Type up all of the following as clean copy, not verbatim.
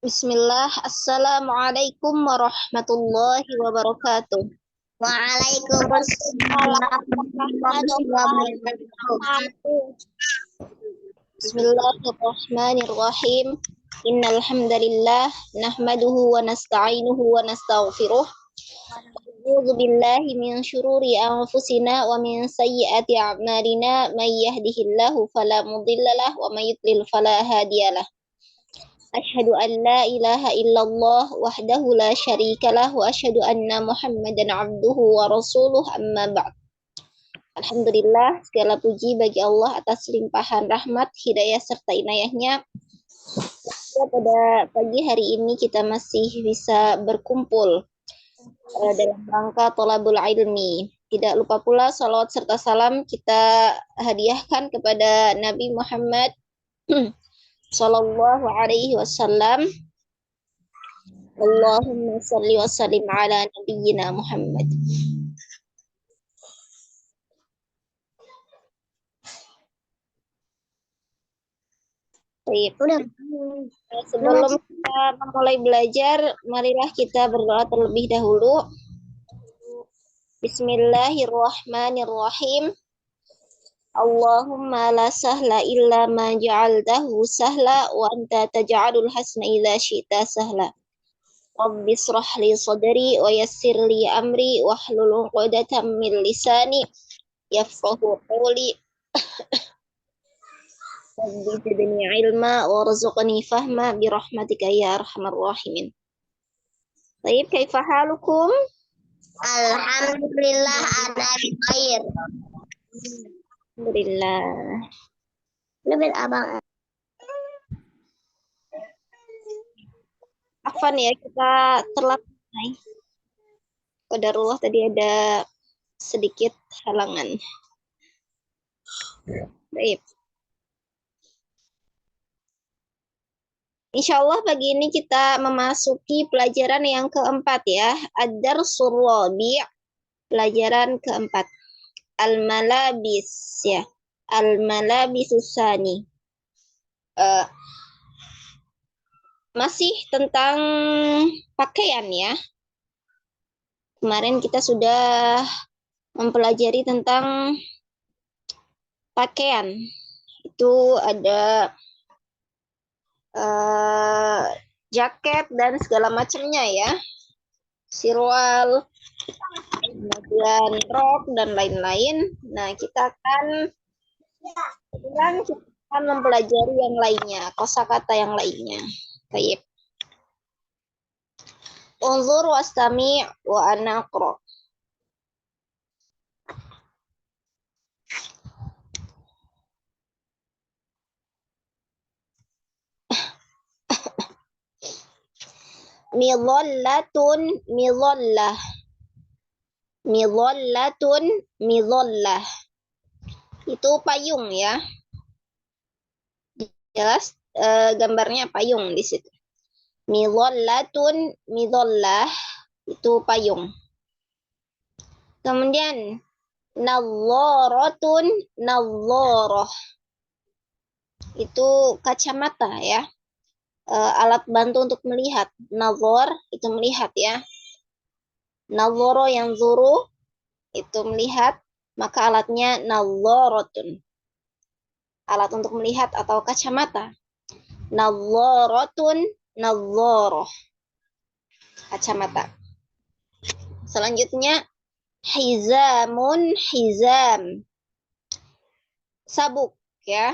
Bismillah, Assalamualaikum warahmatullahi wabarakatuh. Waalaikumsalam warahmatullahi wabarakatuh. Bismillahirrahmanirrahim. Innal hamdalillah nahmaduhu wa nasta'inuhu wa nastaghfiruh. A'udzu billahi min syururi anfusina wa min sayyiati a'malina. May yahdihillahu fala mudhillalah wa may yudlil fala hadiyalah. Asyhadu an la ilaha illallah wahdahu la syarikalah wa asyhadu anna Muhammadan abduhu wa rasuluh amma ba'd. Alhamdulillah, segala puji bagi Allah atas limpahan rahmat, hidayah serta inayahnya. Pada pagi hari ini kita masih bisa berkumpul dalam rangka tolabul ilmi. Tidak lupa pula salawat serta salam kita hadiahkan kepada Nabi Muhammad Sallallahu alaihi wasallam. Allahumma salli wa sallim ala nabiyyina Muhammad. Baik. Sebelum kita memulai belajar, marilah kita berdoa terlebih dahulu. Bismillahirrahmanirrahim. Allahumma la sahla illa ma ja'altahu sahla wa anta taj'alul hasna idza syi'ta sahla. Rabbi israh li sadri wa yassir li amri wahlul 'uqdatam min lisani yafqahu qawli. Rabbi zidni ilma warzuqni fahma birahmatika ya arhamar rahimin. Baik, kaifa halukum? Alhamdulillah ana bikhair. Alhamdulillah. Lebih abang. Afan ya, kita telat. Qadarullah tadi ada sedikit halangan. Baik. Insya Allah pagi ini kita memasuki pelajaran yang keempat ya. Ad-Darsul Rabi', pelajaran keempat. Al-Malabis ya. Al-Malabisus Sani. Masih tentang pakaian ya. Kemarin kita sudah mempelajari tentang pakaian. Itu ada jaket dan segala macamnya ya, sirwal, kemudian rok dan lain-lain. Nah, kita akan mempelajari yang lainnya, kosakata yang lainnya. Baik. Unzur wastami' wa ana aqra. Midhallatun midhallah. Midhallatun midhallah. Itu payung ya. Jelas gambarnya payung di situ. Midhallatun midhallah itu payung. Kemudian nadharatun nadharah. Itu kacamata ya. Alat bantu untuk melihat. Nazar itu melihat ya. Nazara yang zuru itu melihat, maka alatnya nadharatun. Alat untuk melihat atau kacamata. Nadharatun nadharah. Kacamata. Selanjutnya hizamun hizam. Sabuk ya.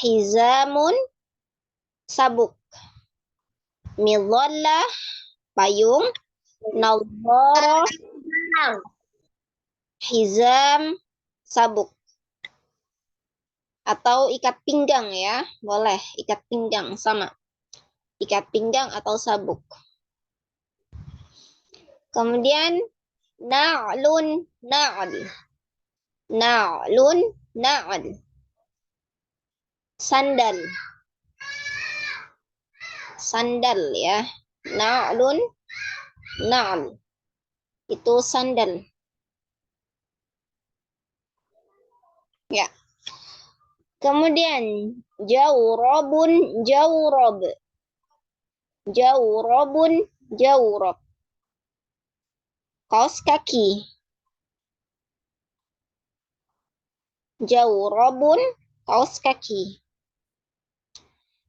Hizamun sabuk. Midhallah payung. Nadharah hizam sabuk. Atau ikat pinggang ya, boleh ikat pinggang sama. Ikat pinggang atau sabuk. Kemudian na'lun na'l. Na'lun na'l. Sandal. Sandal ya. Na'lun na'l. Itu sandal. Ya. Kemudian jawrabun jawrab. Jawrabun, jawrab. Kaos kaki. Jawrabun, kaos kaki.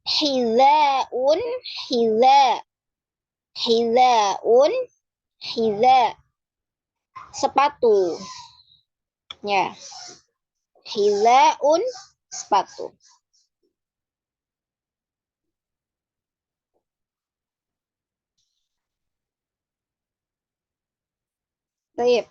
Hizaun, hiza. Hizaun, hiza. Sepatu. Ya. Hizaun, sepatu. Baik.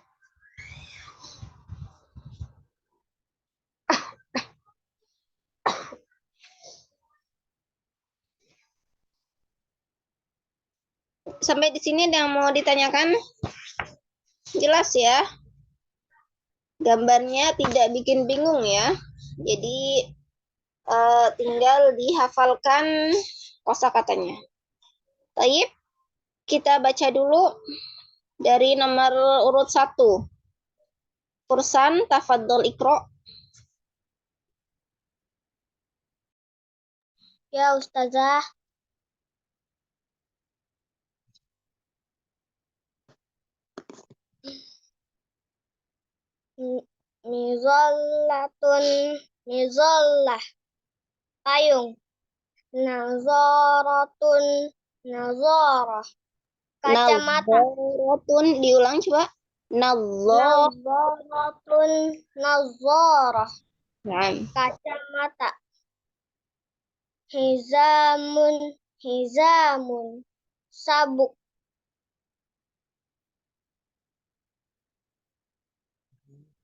Sampai di sini ada yang mau ditanyakan? Jelas ya? Gambarnya tidak bikin bingung ya. Jadi tinggal dihafalkan kosakatanya. Baik, kita baca dulu dari nomor urut 1. Fursan, tafadhol ikro. Ya Ustazah. Mizallatun, mizallah, payung. Nazaratun, nazarah, kacamata. Nazaratun, diulang coba. Nazaratun, nazarah, Nah, kacamata. Hizamun, hizamun, sabuk.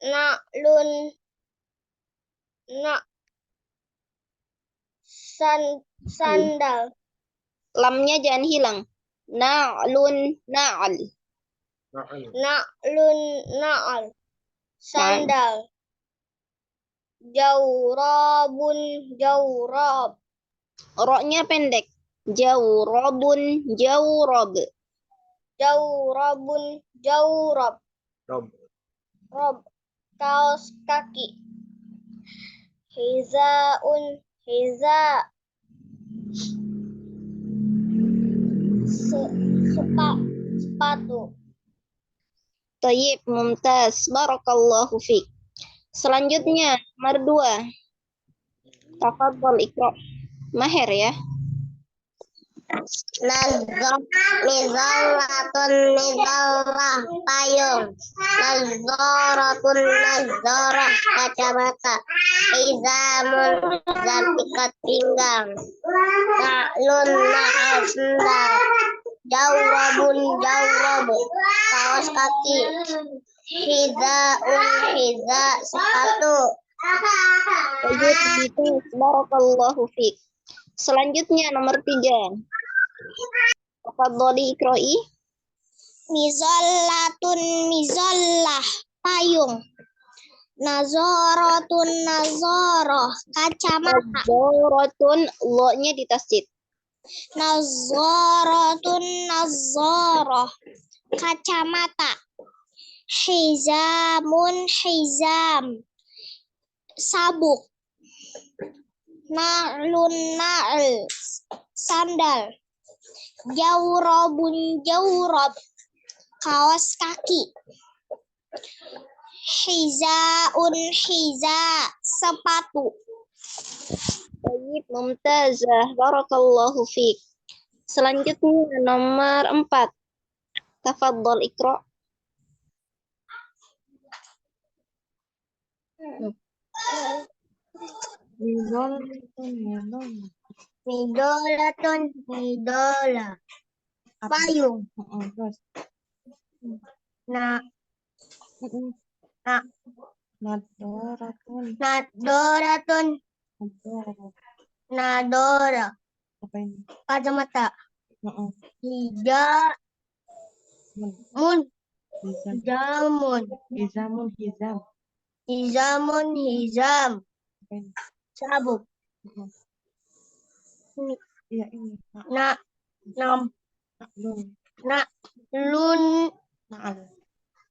Na'lun, na, sandal. lamnya jangan hilang. Na'lun, na'al. Na'lun, na'al, sandal. Jawrabun, jawrab. Roknya pendek. Jawrabun, jawrab. Jawrabun, jawrab. Rob, kaos kaki. Hizaun, hiza. Sepatu. Tayyib, mumtaz. Barakallahu fiik. Selanjutnya, nomor 2. Tafadhol ikra. Maher ya. Nizallatun, nizallah, payung. Nazaratun, nazarah, kacamata. Hizamun, hizam, ikat pinggang. Na'lun, na'al, sendal. Jawrabun, jawrab, kaos kaki. Hizaun, hiza, sepatu. Tayyib, barakallahu fiik. Selanjutnya nomor 3. Tafadholi ikroi. Mizallatun, mizallah, payung. Nazaratun, nazarah, kacamata. Nazaratun, lo-nya ditasdid. Nazaratun, nazarah, kacamata. Hizamun, hizam, sabuk. Na'lun, na'l, sandal. Jawrabun, jawrab, kaos kaki. Hizaun, hiza, sepatu. Tayyib, mumtazah. Barakallahu fiik. Selanjutnya nomor 4. Tafadhol ikra. Midolatun, midola, payung. Na, na, nadoratun, nadora, kacamata. Hija, mun, jamun, hizamun, hizam, sabuk. Na, nam, na, lun,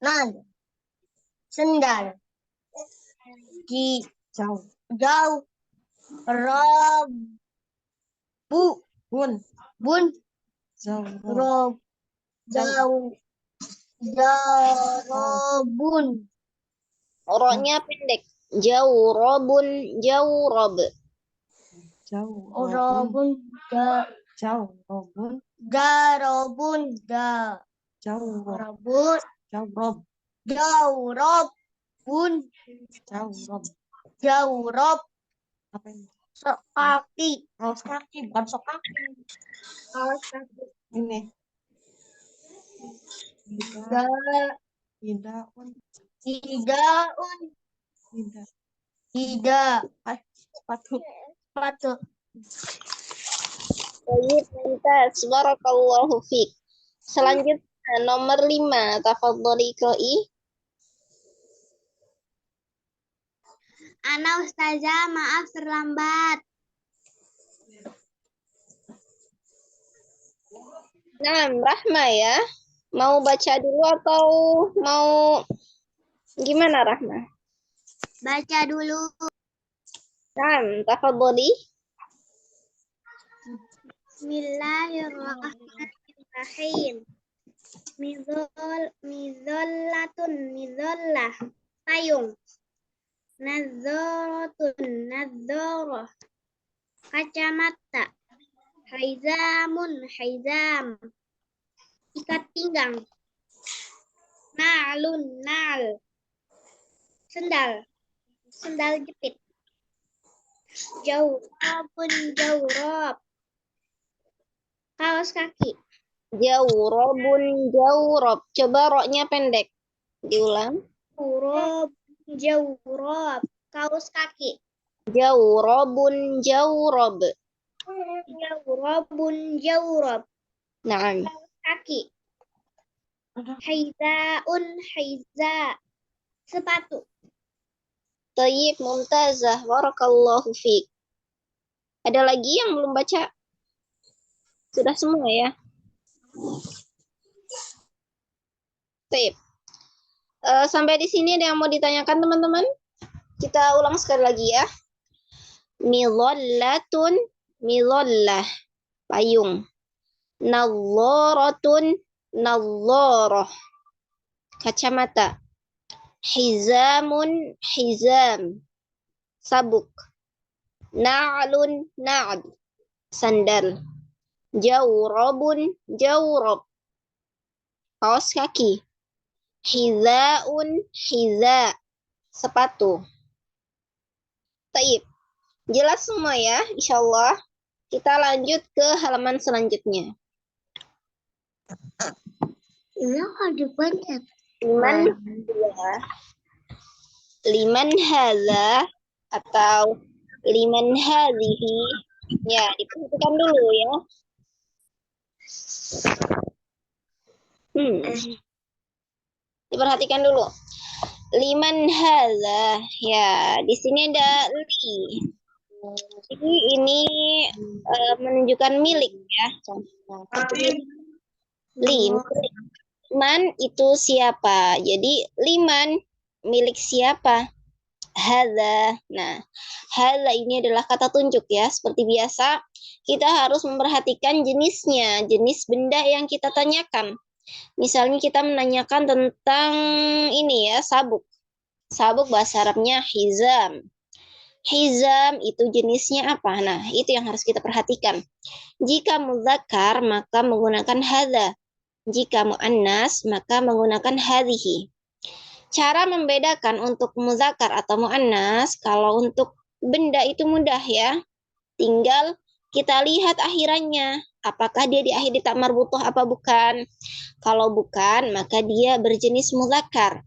nan, sendal. Jauh, rob, bun, Jawrob. rob, jaw, jarobun, Roknya pendek. Jawrobun, jawrob. Jawrobun. robun, Jawrobun. jarobun, Jawrob. jarobun, Jawrob. jarobun, Jawrob. jarob, Apa ini? kaki, Kaos kaki, bukan sok kaki. kaos kaki, Ini. ga, Hidaun. hidaun, Hida. hida, Sepatu. sepatu, Baik, mumtaz. Barakallahu fiik. Selanjutnya nomor 5. Tafadhali iqra'i. Ana ustazah, maaf terlambat. Nah, Rahma ya. Mau baca dulu atau mau gimana Rahma? Baca dulu. Nah, tafadhali. Bismillahirrahmanirrahim. Mizollatun, mizollah, payung. Nadzoratun, nadzorah, kacamata. Haizamun, haizam, ikat pinggang. Na'lun, na'l, sendal, sendal jepit. Jawrabun, jawrab, kaos kaki. Jawrobun, jawrob. Coba roknya pendek. Diulang. Jawrab, jawrab, kaos kaki. Jawrobun, jawrob. Jawrabun, jawrab, Nah, kaki. Haizaun, haiza, sepatu. Tayyib, mumtazah. Barakallahu fiik. Ada lagi yang belum baca? Sudah semua ya? Tayyib. Sampai di sini ada yang mau ditanyakan teman-teman? Kita ulang sekali lagi ya. Midollatun, midollah, payung. Nadzoratun, nadzorah, kacamata. Hizamun, hizam, sabuk. Na'lun, na'd, sandal. Jawrabun, jawrab, kaos kaki. Hizaun, hiza, sepatu. Taib. Jelas semua ya, insyaallah. Kita lanjut ke halaman selanjutnya. Ini ada banyak. Liman hadza atau liman hadhihi. Ya, diperhatikan dulu ya. Diperhatikan dulu. Liman hadza. Ya, di sini ada li. Jadi ini menunjukkan milik ya. Liman itu siapa? Jadi liman milik siapa? Hadza. Nah, hadza ini adalah kata tunjuk ya. Seperti biasa, kita harus memperhatikan jenisnya, jenis benda yang kita tanyakan. Misalnya kita menanyakan tentang ini ya, sabuk. Sabuk bahasa Arabnya hizam. Hizam itu jenisnya apa? Nah, itu yang harus kita perhatikan. Jika muzakkar maka menggunakan hadza. Jika muannas maka menggunakan hadhihi. Cara membedakan untuk muzakkar atau muannas, kalau untuk benda itu mudah ya. Tinggal kita lihat akhirannya. Apakah dia diakhiri tak marbutoh apa bukan? Kalau bukan, maka dia berjenis muzakkar.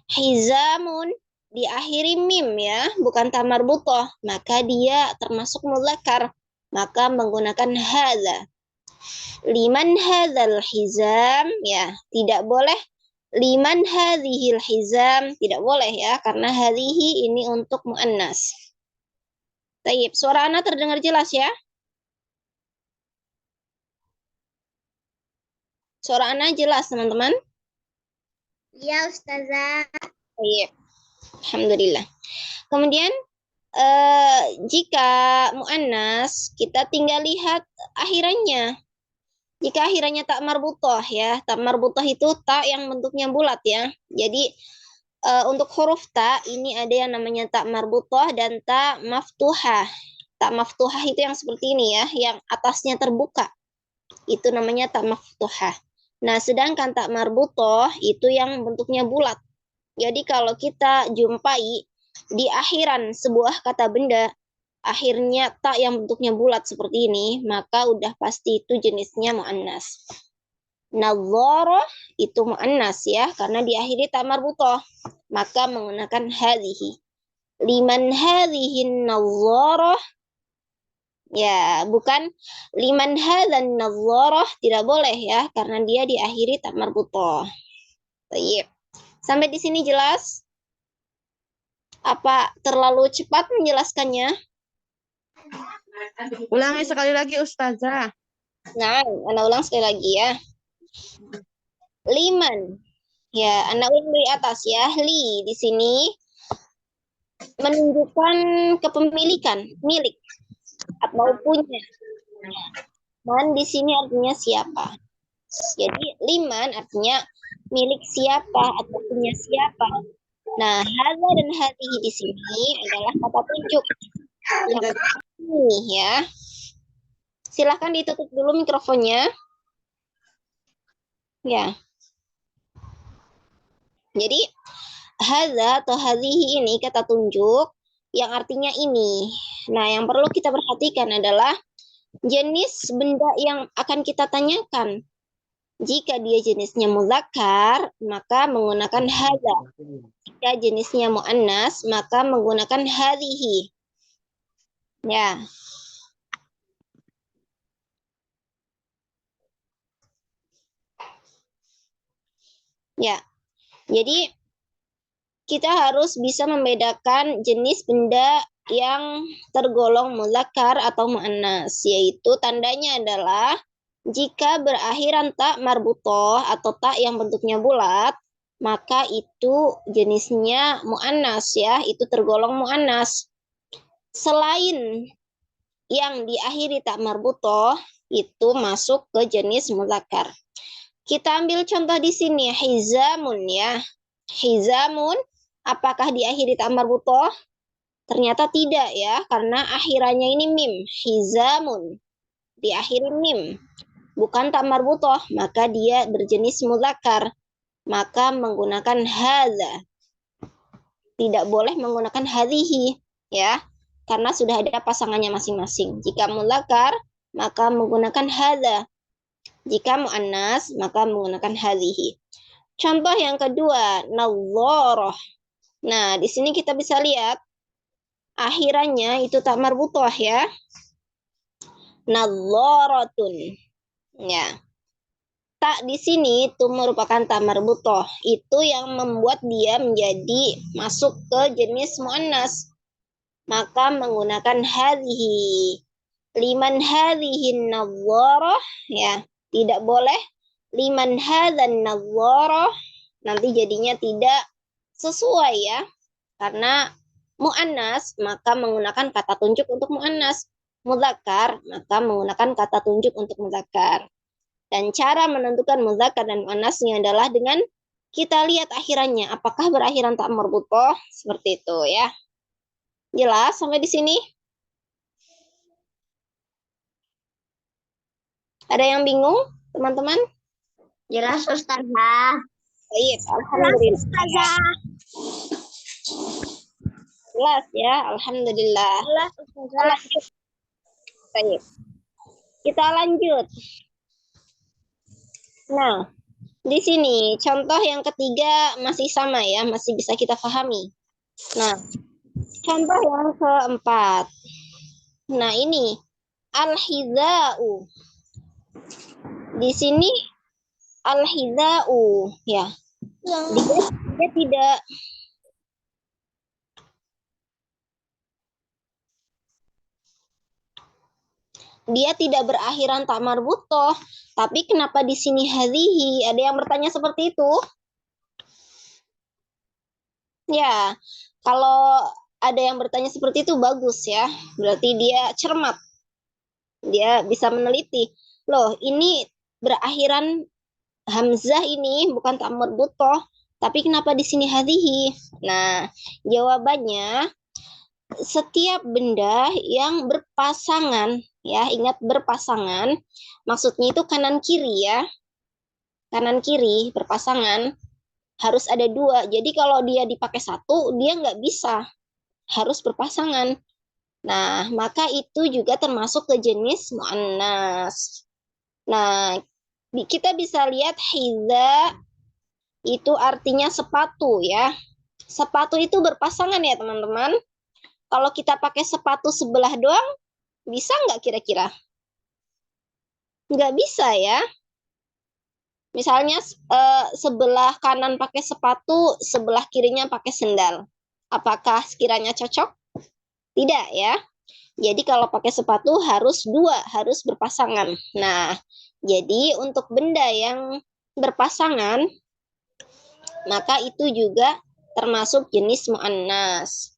Hizamun diakhiri mim ya, bukan ta marbutoh, maka dia termasuk muzakkar. Maka menggunakan hadza. Liman hadzal hizam ya, tidak boleh liman hadhil hizam, tidak boleh ya, karena hadhihi ini untuk muannas. Tayyib, suara Ana terdengar jelas ya? Suara Ana jelas, teman-teman? Ya, Ustazah. Tayyib. Alhamdulillah. Kemudian jika muannas, kita tinggal lihat akhirannya. Jika akhirannya tak marbutoh ya, tak marbutoh itu tak yang bentuknya bulat ya. Jadi untuk huruf ta ini ada yang namanya tak marbutoh dan tak maftuhah. Tak maftuhah itu yang seperti ini ya, yang atasnya terbuka. Itu namanya tak maftuhah. Nah, sedangkan tak marbutoh itu yang bentuknya bulat. Jadi kalau kita jumpai di akhiran sebuah kata benda, akhirnya tak yang bentuknya bulat seperti ini, maka udah pasti itu jenisnya mu'annas. Nadhara itu mu'annas ya, karena diakhiri tak marbutoh. Maka menggunakan hadhihi. Liman hadhihi nadhara, ya, bukan liman hadzan nadhara, tidak boleh ya, karena dia diakhiri tak marbutoh. Baik. Sampai di sini jelas? Apa terlalu cepat menjelaskannya? Ulangi sekali lagi Ustazah. Nah, Anda ulang sekali lagi ya. Liman. Ya, Anda ulang dari atas ya. Li di sini menunjukkan kepemilikan, milik atau punya. Man di sini artinya siapa. Jadi liman artinya milik siapa atau punya siapa. Nah, hadza dan hadhihi di sini adalah kata tunjuk yang ini ya. Silahkan ditutup dulu mikrofonnya. Ya. Jadi hadza atau hadhihi ini kata tunjuk yang artinya ini. Nah, yang perlu kita perhatikan adalah jenis benda yang akan kita tanyakan. Jika dia jenisnya muzakkar, maka menggunakan hadza. Jika jenisnya muannas, maka menggunakan hadhihi. Ya. Ya. Jadi kita harus bisa membedakan jenis benda yang tergolong muzakkar atau muannas, yaitu tandanya adalah jika berakhiran tak marbutoh atau tak yang bentuknya bulat, maka itu jenisnya muannas ya, itu tergolong muannas. Selain yang diakhiri tak marbutoh, itu masuk ke jenis muzakkar. Kita ambil contoh di sini, hizamun ya. Hizamun, apakah diakhiri tak marbutoh? Ternyata tidak ya, karena akhirannya ini mim. Hizamun, diakhiri mim. Bukan tak marbutoh, maka dia berjenis muzakkar. Maka menggunakan hadza. Tidak boleh menggunakan hadhihi ya, karena sudah ada pasangannya masing-masing. Jika muzakkar, maka menggunakan hadza. Jika muannas, maka menggunakan hadhihi. Contoh yang kedua, nadharah. Nah, di sini kita bisa lihat akhirannya itu tak marbutoh ya. Nadharatun. Ya. Tak di sini itu merupakan tak marbutoh. Itu yang membuat dia menjadi masuk ke jenis muannas. Maka menggunakan hadhihi. Liman hadhihi nadharah ya, tidak boleh liman hadzan nadharah, nanti jadinya tidak sesuai ya. Karena muannas maka menggunakan kata tunjuk untuk muannas. Muzakkar maka menggunakan kata tunjuk untuk muzakkar. Dan cara menentukan muzakkar dan muannasnya adalah dengan kita lihat akhirannya, apakah berakhiran tak marbutoh, seperti itu ya. Jelas sampai di sini? Ada yang bingung, teman-teman? Jelas Ustazah. Baik, alhamdulillah. Ustazah. Jelas ya, alhamdulillah. Jelas Ustazah. Baik. Kita lanjut. Nah, di sini contoh yang ketiga masih sama ya, masih bisa kita pahami. Nah, contoh yang keempat. Nah, ini al-hiza'u. Di sini al-hiza'u ya. Dia tidak berakhiran tak marbutoh, tapi kenapa di sini hadhihi? Ada yang bertanya seperti itu? Ya, kalau ada yang bertanya seperti itu bagus ya. Berarti dia cermat. Dia bisa meneliti. Loh, ini berakhiran hamzah ini bukan ta marbutoh, tapi kenapa di sini hadhihi? Nah, jawabannya setiap benda yang berpasangan, ya, ingat berpasangan, maksudnya itu kanan kiri ya. Kanan kiri berpasangan harus ada dua. Jadi kalau dia dipakai satu, dia nggak bisa. Harus berpasangan. Nah, maka itu juga termasuk ke jenis mu'annas. Nah, kita bisa lihat hidza itu artinya sepatu ya. Sepatu itu berpasangan ya teman-teman. Kalau kita pakai sepatu sebelah doang, bisa nggak kira-kira? Nggak bisa ya. Misalnya sebelah kanan pakai sepatu, sebelah kirinya pakai sendal. Apakah sekiranya cocok? Tidak ya. Jadi kalau pakai sepatu harus dua, harus berpasangan. Nah, jadi untuk benda yang berpasangan, maka itu juga termasuk jenis mu'annas.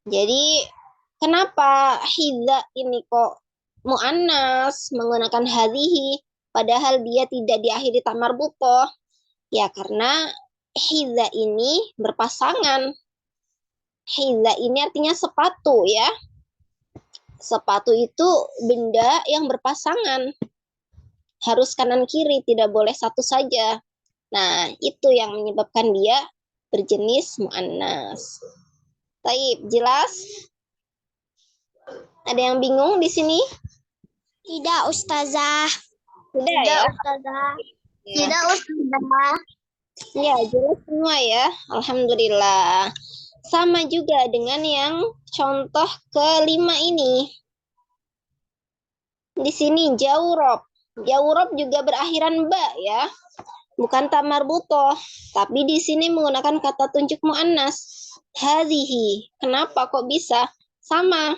Jadi kenapa hidza ini kok mu'annas menggunakan hadhihi padahal dia tidak diakhiri ta marbutoh? Ya karena hidza ini berpasangan. Hidza ini artinya sepatu ya. Sepatu itu benda yang berpasangan. Harus kanan kiri, tidak boleh satu saja. Nah, itu yang menyebabkan dia berjenis mu'annas. Taib, jelas? Ada yang bingung di sini? Tidak, Ustazah. Tidak ya? Ustazah. Ya. Tidak, Ustazah. Ya, jelas semua ya. Alhamdulillah. Sama juga dengan yang contoh kelima ini. Di sini jawrob. Jawrob juga berakhiran ba ya. Bukan ta marbutoh, tapi di sini menggunakan kata tunjuk muannas. Hadhihi. Kenapa kok bisa? Sama.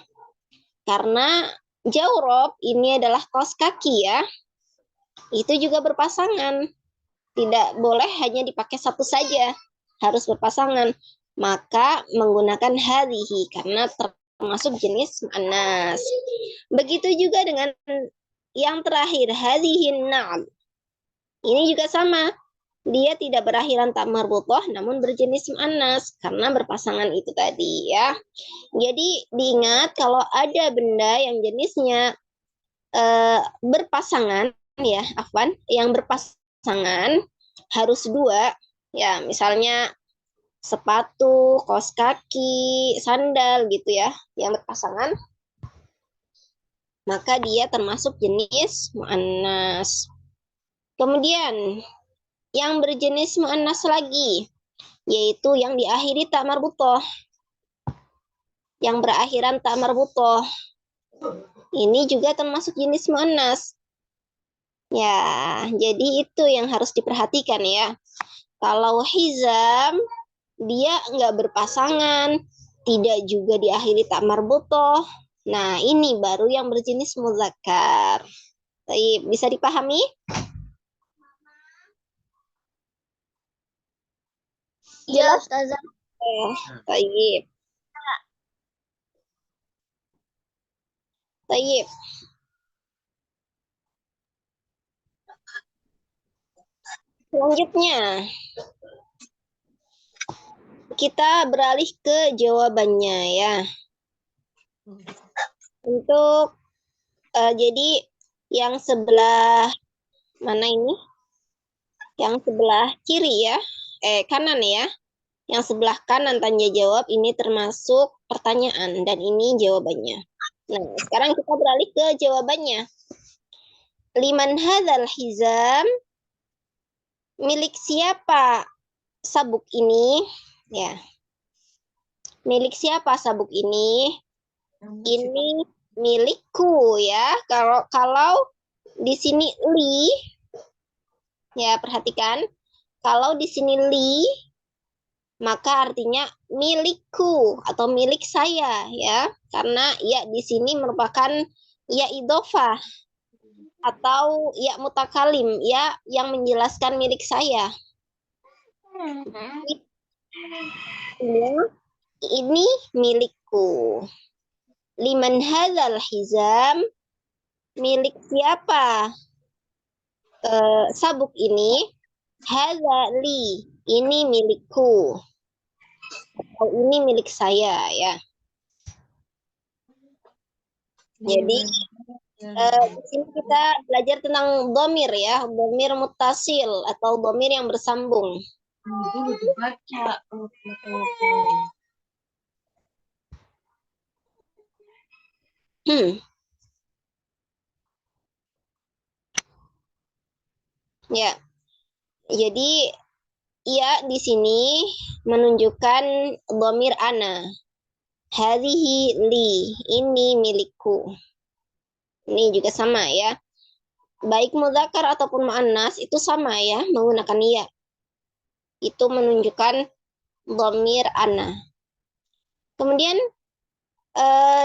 Karena jawrob ini adalah kaos kaki ya. Itu juga berpasangan. Tidak boleh hanya dipakai satu saja, harus berpasangan. Maka menggunakan hadhihi karena termasuk jenis muannas. Begitu juga dengan yang terakhir hadhihin na'am. Ini juga sama. Dia tidak berakhiran ta marbutoh namun berjenis muannas karena berpasangan itu tadi ya. Jadi diingat kalau ada benda yang jenisnya berpasangan ya, afwan, yang berpasangan harus dua ya, misalnya sepatu, kaos kaki, sandal gitu ya, yang berpasangan, maka dia termasuk jenis muannas. Kemudian yang berjenis muannas lagi yaitu yang diakhiri ta marbutoh. Yang berakhiran ta marbutoh. Ini juga termasuk jenis muannas. Ya, jadi itu yang harus diperhatikan ya. Kalau hizam, dia nggak berpasangan, tidak juga diakhiri ta marbutoh. Nah, ini baru yang berjenis muzakkar. Bisa dipahami? Iya, Ustazah. Taib. Taib. Selanjutnya, kita beralih ke jawabannya ya. Untuk jadi yang sebelah mana ini? Yang sebelah kiri ya, kanan ya. Yang sebelah kanan tanya jawab ini termasuk pertanyaan dan ini jawabannya. Nah, sekarang kita beralih ke jawabannya. Liman hadzal hizam? Milik siapa sabuk ini? Ya. Milik siapa sabuk ini? Ini milikku ya. Kalau di sini li, ya perhatikan. Kalau di sini li, maka artinya milikku atau milik saya ya. Karena ya di sini merupakan ya idhofah atau ya mutakalim ya yang menjelaskan milik saya. Ini milikku. Liman hadzal hizam? Milik siapa sabuk ini, hadza li, ini milikku. Atau ini milik saya ya. Jadi di sini kita belajar tentang domir ya, domir mutasil atau domir yang bersambung. Ya, jadi ya di sini menunjukkan domir ana. Hadhihi li, ini milikku. Ini juga sama ya. Baik mudzakkar ataupun muannas itu sama ya, menggunakan ya. Itu menunjukkan dhamir ana. Kemudian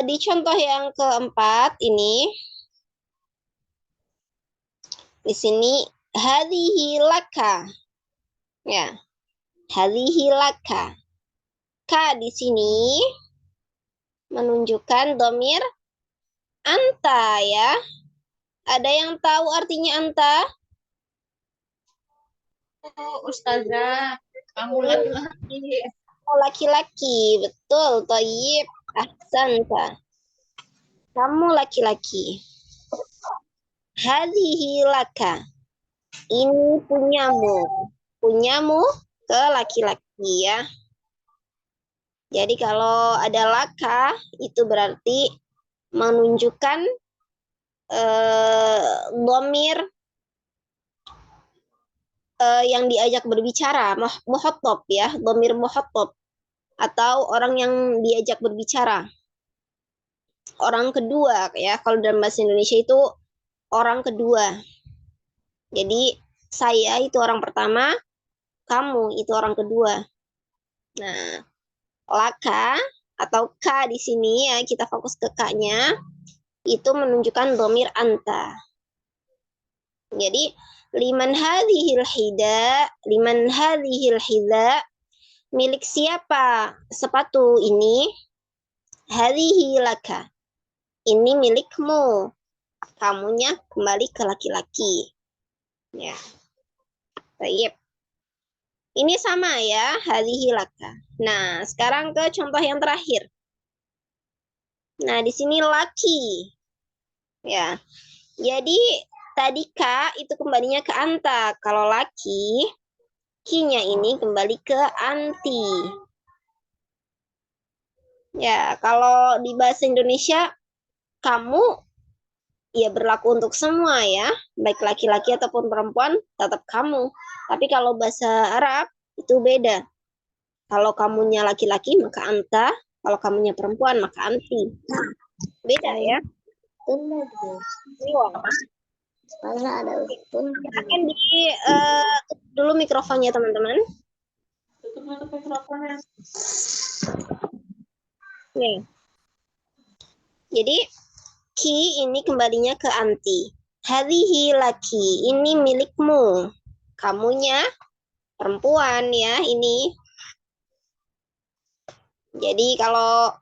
di contoh yang keempat ini, di sini hadhihi laka. Ya. Hadhihi laka. Ka di sini menunjukkan dhamir anta ya. Ada yang tahu artinya anta? Ustazah, kamu laki-laki. Oh, laki-laki, betul. Thayyib, ahsanta. Kamu laki-laki. Hadhihi laka. Ini punyamu. Punyamu ke laki-laki ya. Jadi kalau ada laka, itu berarti menunjukkan dhamir yang diajak berbicara, muhattab ya, dhamir muhattab atau orang yang diajak berbicara. Orang kedua ya, kalau dalam bahasa Indonesia itu orang kedua. Jadi saya itu orang pertama, kamu itu orang kedua. Nah, laka atau ka di sini ya, kita fokus ke ka-nya, itu menunjukkan dhamir anta. Jadi liman hadhil hida, liman hadhil hida, milik siapa sepatu ini? Hadhihi laka. Ini milikmu. Kamunya kembali ke laki-laki. Ya. Baik. Ini sama ya, hadhihi laka. Nah, sekarang ke contoh yang terakhir. Nah, di sini laki. Ya. Jadi tadi ka itu kembalinya ke anta. Kalau laki, ki-nya ini kembali ke anti. Ya, kalau di bahasa Indonesia kamu ya berlaku untuk semua ya, baik laki-laki ataupun perempuan tetap kamu. Tapi kalau bahasa Arab itu beda. Kalau kamunya laki-laki maka anta, kalau kamunya perempuan maka anti. Beda ya. Karena ada Akan di dulu mikrofonnya teman-teman. Tutup mikrofonnya. Nih. Jadi ki ini kembalinya ke anti. Hadhihi laki, ini milikmu. Kamunya perempuan ya ini. Jadi kalau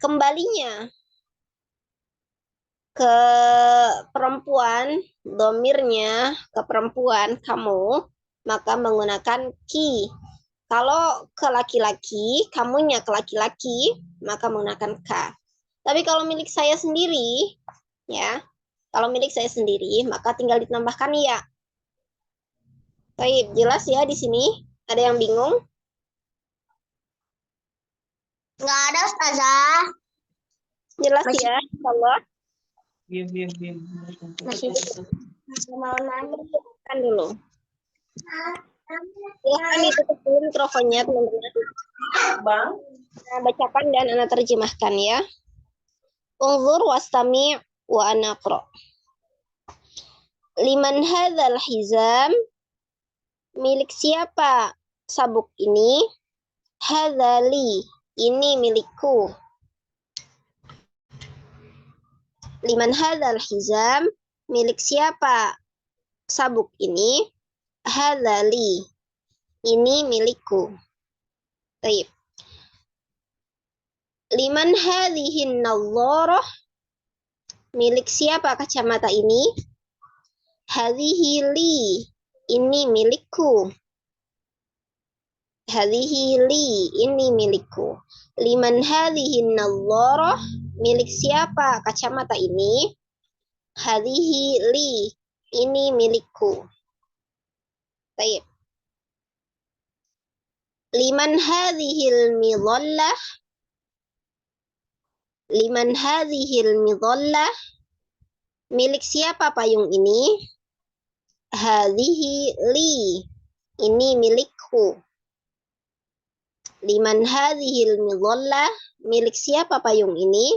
kembalinya ke perempuan, domirnya ke perempuan kamu, maka menggunakan ki. Kalau ke laki-laki, kamunya ke laki-laki, maka menggunakan ka. Tapi kalau milik saya sendiri, ya, kalau milik saya sendiri, maka tinggal ditambahkan ya. Baik, jelas ya di sini? Ada yang bingung? nggak ada Ustazah. Jelas Masih- ya, insyaallah. Diam. Masih mau nanya. Kan dulu. Silahkan ditutup dulu mikrofonnya, teman-teman. Bang. Nah, bacakan dan Ana terjemahkan ya. Unzur wastami' wa ana aqra. Liman hadzal hizam? Milik siapa sabuk ini? Hadzali, ini milikku. Liman hadzal hizam? Milik siapa sabuk ini? Hadzali, ini milikku. Baik. Liman hadhihin nadharah? Milik siapa kacamata ini? Hadhihi li, ini milikku. Hadhihi li, ini milikku. Liman hadhihi nadharah, milik siapa kacamata ini? Hadhihi li, ini milikku. Baik. Liman hadhil midhallah, liman hadhil midhallah, milik siapa payung ini? Hadhihi li, ini milikku. Liman hadhil midhallah, milik siapa payung ini?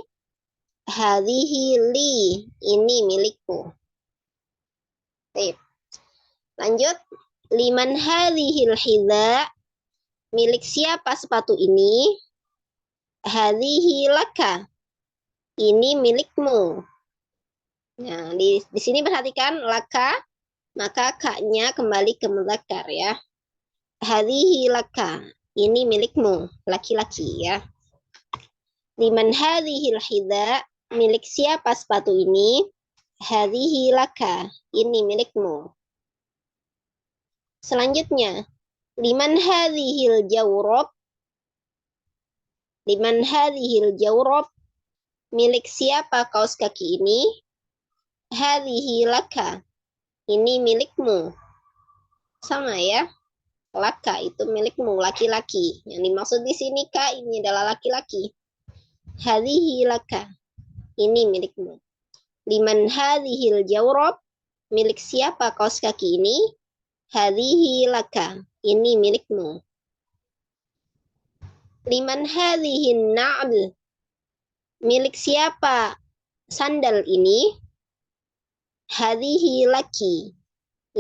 Hadhihi li, ini milikku. Baik. Lanjut. Liman hadhil hidha, milik siapa sepatu ini? Hadhihi laka, ini milikmu. Nah, di sini perhatikan laka, maka kaknya kembali ke mudzakkar ya. Hadhihi laka, ini milikmu, laki-laki ya. Liman hadhil hidha, milik siapa sepatu ini? Hadhihi laka, ini milikmu. Selanjutnya, liman hadhil jawrab, liman hadhil jawrab, milik siapa kaos kaki ini? Hadhihi laka, ini milikmu. Sama ya. Laka itu milikmu, laki-laki. Yang dimaksud di sini ka, ini adalah laki-laki. Hadhihi laka, ini milikmu. Liman hadhil jawrab, milik siapa kaos kaki ini? Hadhihi laka, ini milikmu. Liman hadhihin na'l, milik siapa sandal ini? Hadhihi laki,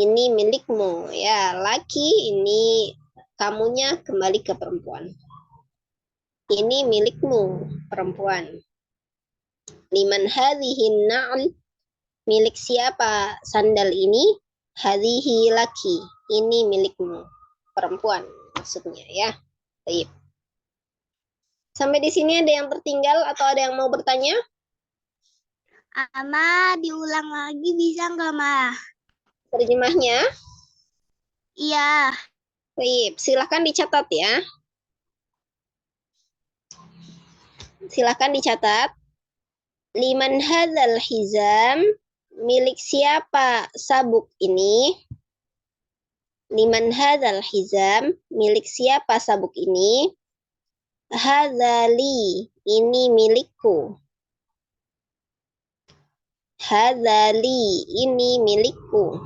ini milikmu. Ya, laki ini kamunya kembali ke perempuan. Ini milikmu, perempuan. Liman hadhihin na'l, milik siapa sandal ini? Hadhihi laki, ini milikmu, perempuan maksudnya ya. Baik. Sampai di sini ada yang tertinggal atau ada yang mau bertanya? Ama, diulang lagi bisa nggak, Ma? Terjemahnya? Iya. Baik, silakan dicatat ya. Silakan dicatat. Liman hadzal hizam, milik siapa sabuk ini? Liman hadzal hizam, milik siapa sabuk ini? Hadzali, ini milikku. Hadzali, ini milikku.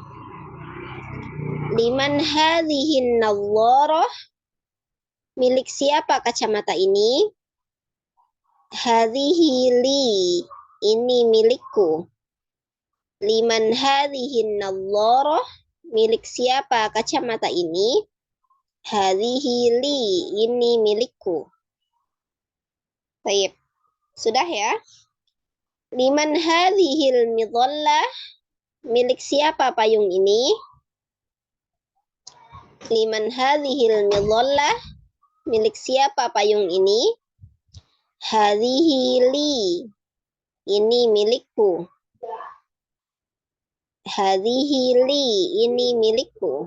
Liman hadhihin nadharah, milik siapa kacamata ini? Hadhihi li, ini milikku. Liman hadhihin nadharah, milik siapa kacamata ini? Hadhihi li, ini milikku. Baik. Sudah ya? Liman hadhil midhallah, milik siapa payung ini? Liman hadhil midhallah, milik siapa payung ini? Hadhihi li, ini milikku. Hadhihi li, ini milikku.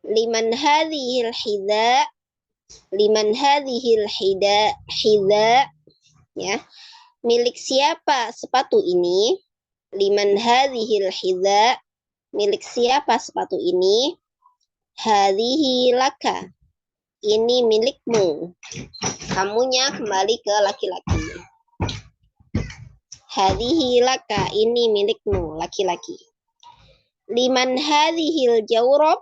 Liman hadhil hidha, liman hadhil hidha, ya. Milik siapa sepatu ini? Liman hadhil hidha, milik siapa sepatu ini? Hadhihi laka, ini milikmu. Kamunya kembali ke laki-laki. Hadhihi laka, ini milikmu, laki-laki. Liman hadhil jawrab,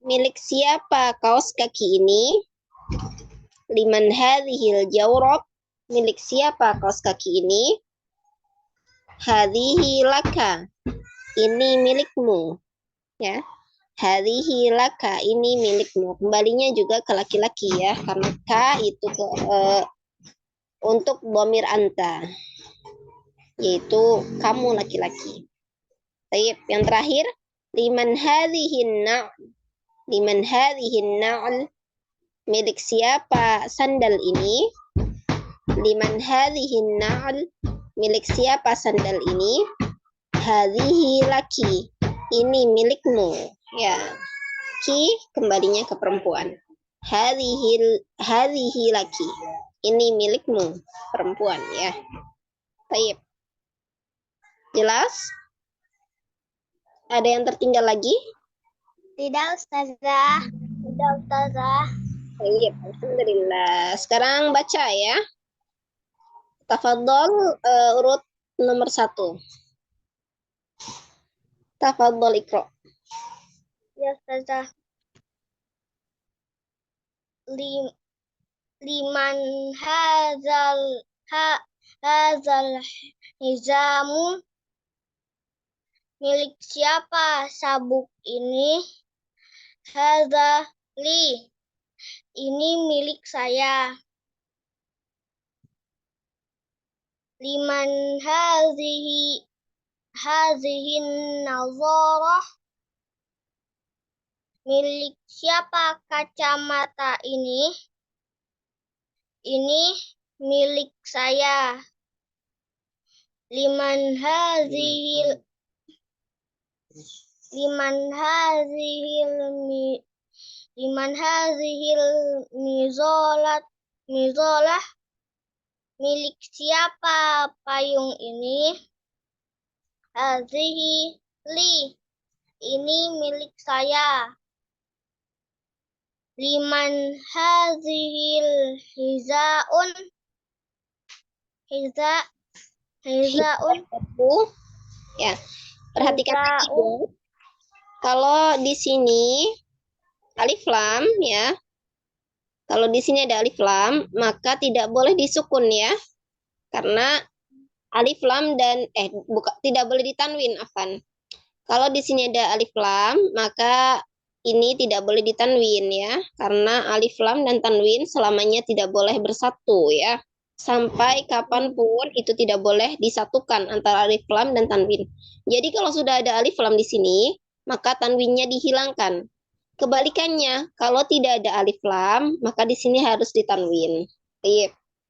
milik siapa kaos kaki ini? Liman hadhil jawrab, milik siapa kaos kaki ini? Hadhihi laka, ini milikmu. Ya. Hadhihi laka, ini milikmu. Kembalinya juga ke laki-laki ya, karena ka itu untuk dhamir anta, yaitu kamu laki-laki. Baik, yang terakhir, liman hadhihin na'l, liman hadhihin na'l, milik siapa sandal ini? Liman hadhihin na'l, milik siapa sandal ini? Hadhihi laki. Ini milikmu. Ya. Ki kembalinya ke perempuan. Hadhihi laki. Ini milikmu, perempuan ya. Baik. Jelas? Ada yang tertinggal lagi? Tidak, Ustazah. Tidak, Ustazah. Baik, alhamdulillah. Sekarang baca ya. Tafadhol urut nomor 1. Tafadhol Iqra. Ya, Ustazah. Liman hazal nizamu, milik siapa sabuk ini? Hadza li, ini milik saya. Liman hazihi nazarah, milik siapa kacamata ini? Ini milik saya. Liman hazihil mizolah, milik siapa payung ini? Hazihi li, ini milik saya. Liman hazihil hizaun, Ya. Perhatikan lagi ya. Kalau di sini alif lam ya. Kalau di sini ada alif lam, maka tidak boleh disukun ya. Karena alif lam dan tidak boleh ditanwin, afan. Kalau di sini ada alif lam, maka ini tidak boleh ditanwin ya. Karena alif lam dan tanwin selamanya tidak boleh bersatu ya. Sampai kapanpun itu tidak boleh disatukan antara alif lam dan tanwin. Jadi kalau sudah ada alif lam di sini, maka tanwinnya dihilangkan. Kebalikannya, kalau tidak ada alif lam, maka di sini harus ditanwin.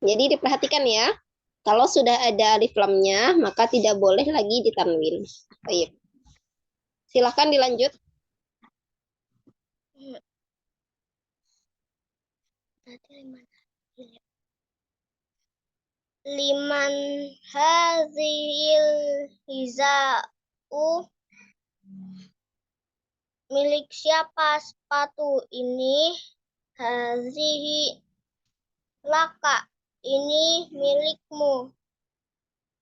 Jadi diperhatikan ya. Kalau sudah ada alif lamnya, maka tidak boleh lagi ditanwin. Silahkan dilanjut. Liman hazil hizau, milik siapa sepatu ini? Hazihi laka, ini milikmu.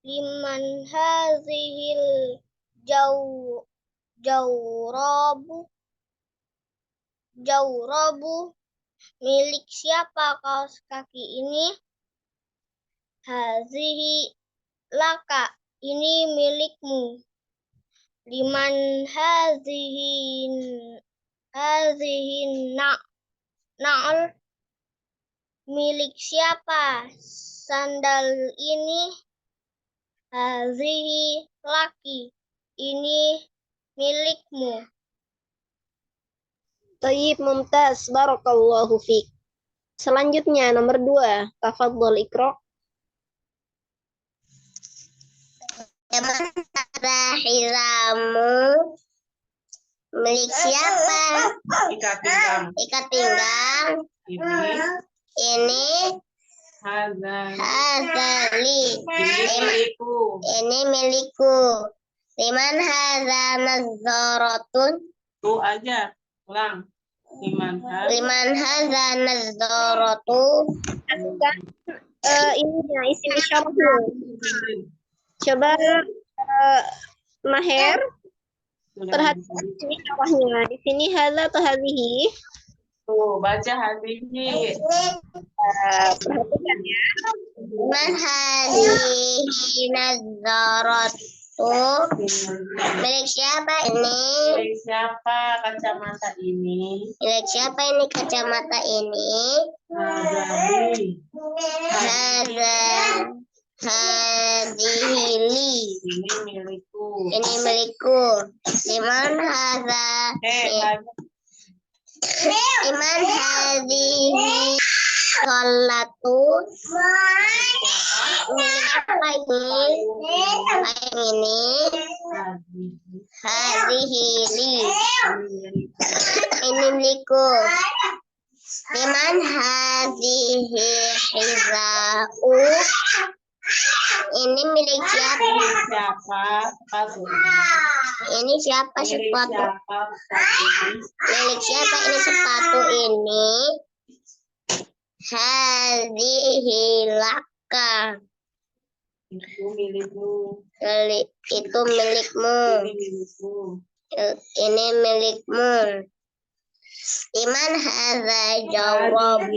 Liman hazihil jawrabu, milik siapa kaos kaki ini? Hazihi laka, ini milikmu. Liman hazihin na'al, milik siapa sandal ini? Hazihi laki, ini milikmu. Tayyib, mumtaz, barakallahu fiik. Selanjutnya nomor 2, tafadhol Iqra. Hizamu, milik siapa? Ikat pinggang. Ini hazali, ini milikku. Liman hadza nazaratun, Tuh aja, ulang. Liman hadza nazaratu. Ininya isim isyarahnya. Coba Maher perhatikan isim isyarahnya. Di sini hadza atau hadhihi? Tuh, baca hadhihi. Perhatikan ya. Man hadhihi nazaratu, milik siapa ini? Milik siapa kacamata ini? Milik siapa ini kacamata ini? Hadhihi, Ini milikku. ini milikku. Liman hadza, liman hadhihi Sholatu milik apa ini? Hadhihi li. Ini milikku. Liman hadhihi hizau. Ini milik siapa? Ini siapa sepatu? Milik siapa ini sepatu ini? Hadhihi laka. Itu milikmu. Itu milikmu. Ini milikmu. Liman hadza jawabu.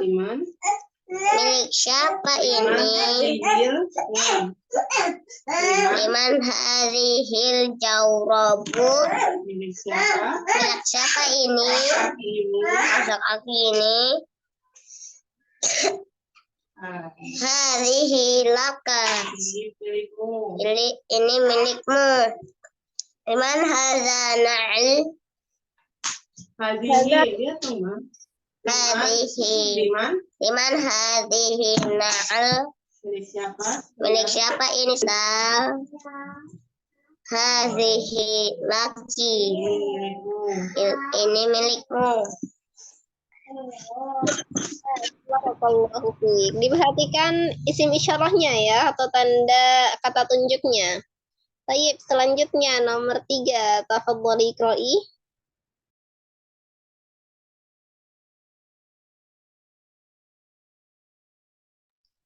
Liman. Milik siapa ini? Liman hadhil jawrabu. Milik siapa? Milik siapa ini? Masak kaki ini. Hadhihi laka. Ini milikmu. Liman hadza na'l. Hadhihi, lihat teman. Hadhihi. Liman hadhihi na'l. Milik siapa? Milik siapa ini? Hadhihi laki. Ini milikmu. Barakallahu fiik. Diperhatikan isim isyarahnya ya, atau tanda kata tunjuknya. Baik, selanjutnya nomor 3. Tafadhali iqra'i.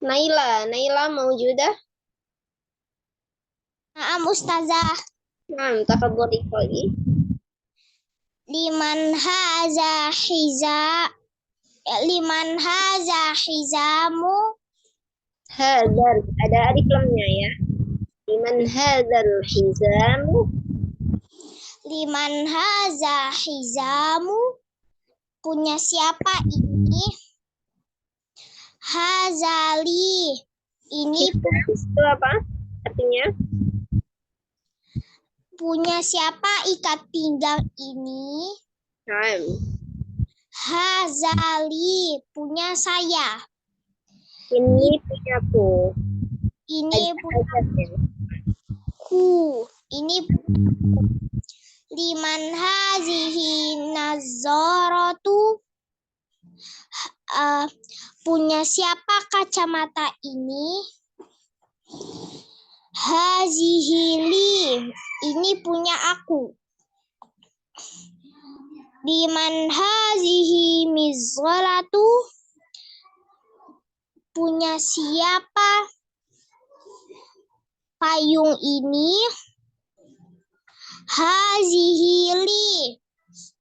Naila maujudah? Naam Ustazah. Naam, tafadhali iqra'i. Liman haza hizamu. Hadzal, ada alif lamnya ya. Liman hadzal hizamu. Liman haza hizamu. Punya siapa ini? Hazali. Ini Itu apa artinya? punya siapa ikat pinggang ini? Naam. Hazali. Punya saya. Ini punyaku. Ini Ajaznya. punyaku. Ini liman hazihi nazaratu. Punya siapa kacamata ini? Hazihi li. Ini punya aku. Liman hazihi mizghalatu. Punya siapa payung ini? Hazihi li.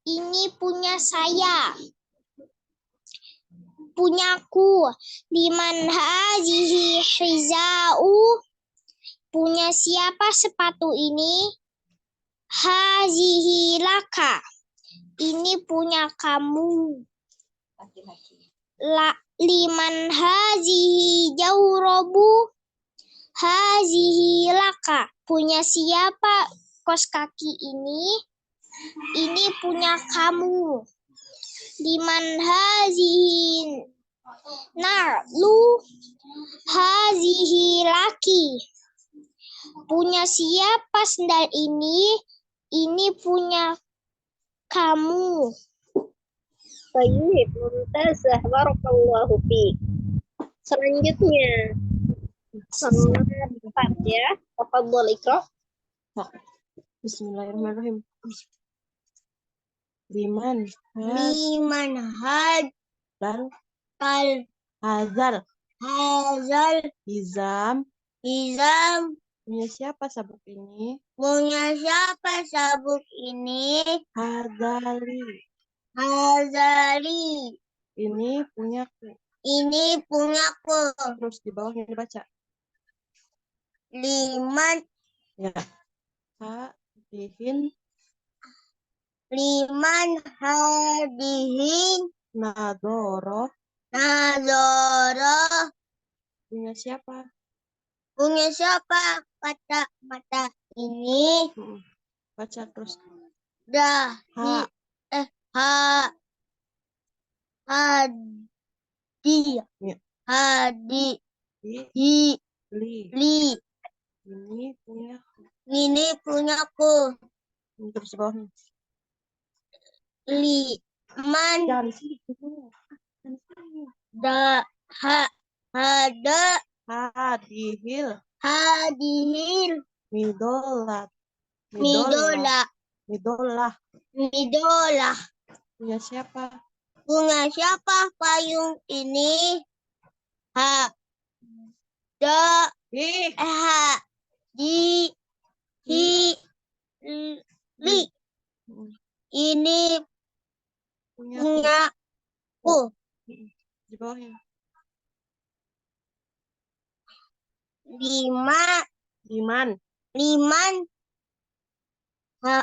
Ini punya saya. Punyaku. Liman hazihi hizau. Punya siapa sepatu ini? Hazihi laka. Ini punya kamu. Liman hazihi jawrabu. Hazihi laka. Punya siapa kos kaki ini? Ini punya kamu. Liman hazihi narlu. Hazihi laki. Punya siapa sendal ini? Ini punya kamu. Baik, mumtazah. Barakallahu fiik. Selanjutnya nomor 4 ya. Tafadhal iqra'. Bismillahirrahmanirrahim. Liman Liman hazal hazal hizam. hizam. Punya siapa sabuk ini? Punya siapa sabuk ini? Hazali. Hazali. Ini punyaku. Ini punyaku. Terus di bawahnya dibaca. Liman Ya. Hadihin liman hadihin nadoro. nazara. Punya siapa? Punya siapa kacamata ini? Baca terus. Dah. Ha. Ha hadi Ya. hadi Di, hi li. li Ini punya. ini punyaku. Terus di bawahnya. Liman Jangan di sini. Jangan di sini. da ha hada Hadihil. hadihil Midolat. midola Midolah. midola. Punya siapa? Bunga siapa payung ini? Ha da Ih. ha di hi li. Ini Punya. punyaku. Di bawahnya. Liman Liman. ha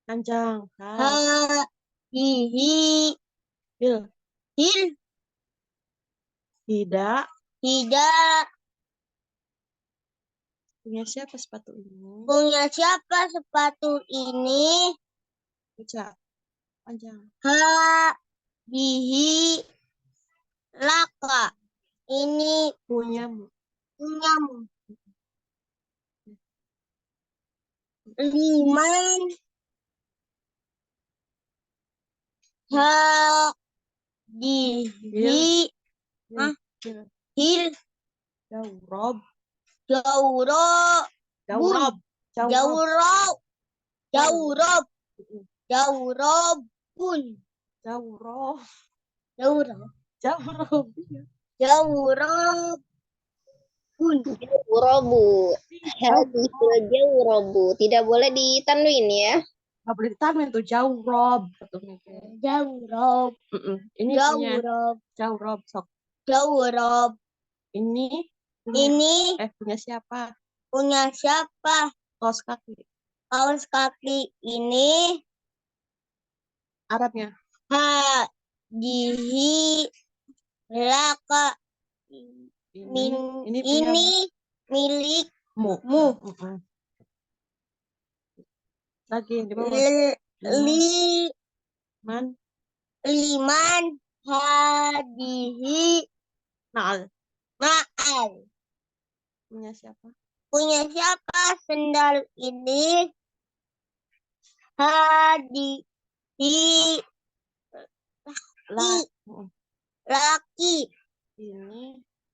Panjang. ha hihi Hil. hil Tidak. tidak. Punya siapa sepatu ini? Punya siapa sepatu ini? Baca. Panjang. Ha dihi laka. Ini Punyamu. punyamu. Liman ha dihi Hil. hil Jawrob. jawro Jawrob. jawrob jawrob jawrob pun Jawrob. jawrob Jawrob. jawrob pun Jawrabu. Hadhil jawrabu. Tidak boleh ditanwin ya. Nggak boleh ditanwin tuh. Jawrob. jawrob Ini punya jawrob Jawrob. Sok. jawrob. Ini punya. Ini Punya siapa? punya siapa? Kaos kaki. Kaos kaki ini Arabnya. ha dihi laka. Ini Ini milikmu. Lagi di bawah. Man. Liman hadihi Naal. ma'al. Punya siapa? Punya siapa sendal ini? Hadihi laki.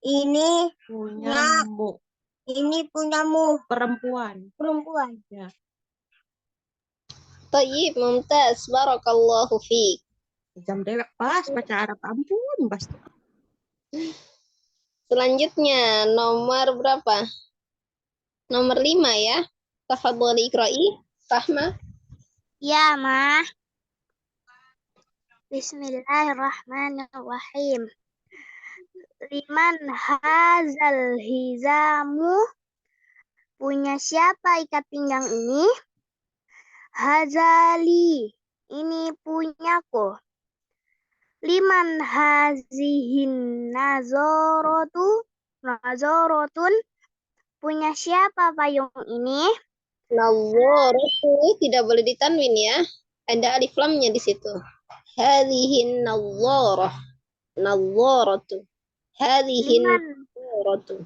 Ini Punyamu. ini punyamu. Perempuan. Ya. Tayyib, mumtaz. Barakallahu fiik. Jam dewek pas baca Arab. Ampun, pas. Selanjutnya, nomor berapa? Nomor 5 ya. Tafadhali iqra'i. Rahma. Ya, Ma. Bismillahirrahmanirrahim. Liman hazal hizamu? Punya siapa ikat pinggang ini? Hazali. Ini punyaku. Liman hazihin nazorotun? Punya siapa payung ini? Nawwaratu tidak boleh ditanwin ya. Ada alif lamnya di situ. Hadhihi nawwarah. Nawwaratu. Hadhihi nawwaratu.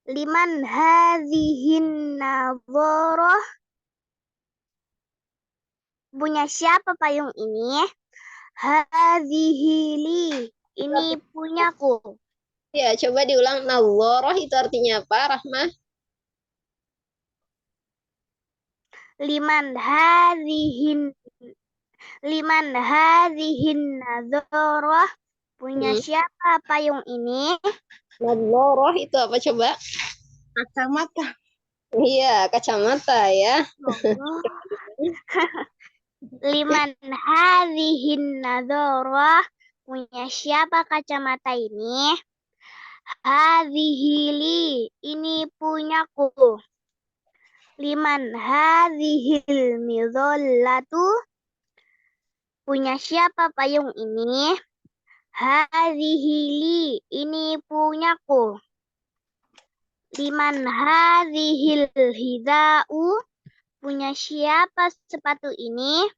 Liman hazihin nazoroh? Punya siapa payung ini? Hazihili. Ini punyaku. Ya, coba diulang. Nawwarah itu artinya apa, Rahmah? Liman hazihin nazoroh? Punya siapa payung ini? Nadharah itu apa coba? Kacamata. Iya, kacamata ya. Liman hazihin nazoroh? Punya siapa kacamata ini? Hazihili. Ini punyaku. Liman hazihil midhollatu? Punya siapa payung ini? Hazihili. Ini punyaku. Liman hazihil hidau? Punya siapa sepatu ini?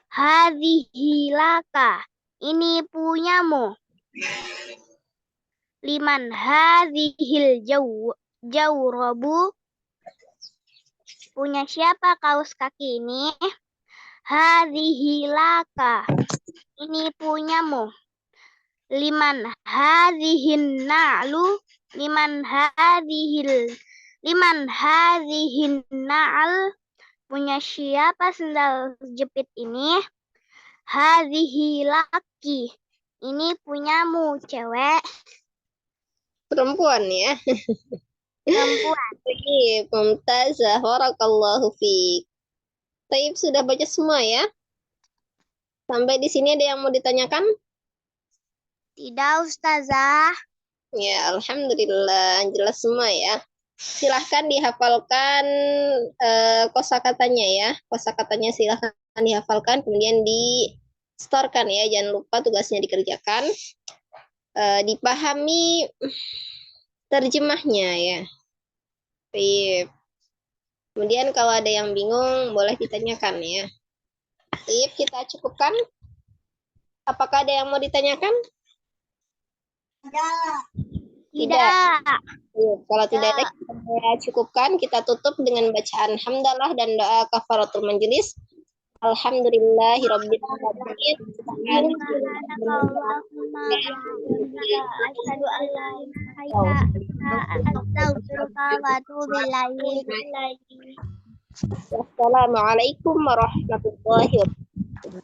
Hadhihi laka. Ini punyamu. Liman hadhil jawrabu. Punya siapa kaos kaki ini? Hadhihi laka. Ini punyamu. Liman hadhihin na'lu. Liman hadhihin na'al. Punya siapa sendal jepit ini? Hadhihi laki. Ini punyamu, cewek. Perempuan ya. Perempuan. Baik, mumtazah. Barakallahu fiik. Taib sudah baca semua ya? Sampai di sini ada yang mau ditanyakan? Tidak, Ustazah. Ya, alhamdulillah jelas semua ya. Silahkan dihafalkan kosakatanya ya. Kosakatanya silahkan dihafalkan, kemudian di-storekan ya. Jangan lupa tugasnya dikerjakan. Dipahami terjemahnya ya. Baik. Kemudian kalau ada yang bingung boleh ditanyakan ya. Baik, kita cukupkan. Apakah ada yang mau ditanyakan? Tidak. Kalau tidak ada, kita cukupkan. Kita tutup dengan bacaan hamdalah dan doa kafaratul majelis. Alhamdulillahirabbil alamin. Asyhadu an la ilaha illa anta astaghfiruka wa atubu ilaik. Wassalamualaikum warahmatullahi wabarakatuh.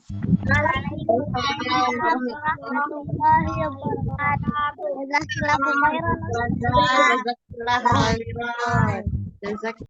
Warahmatullahi wabarakatuh. Jazakallahu khairan. Jazakallah khairan.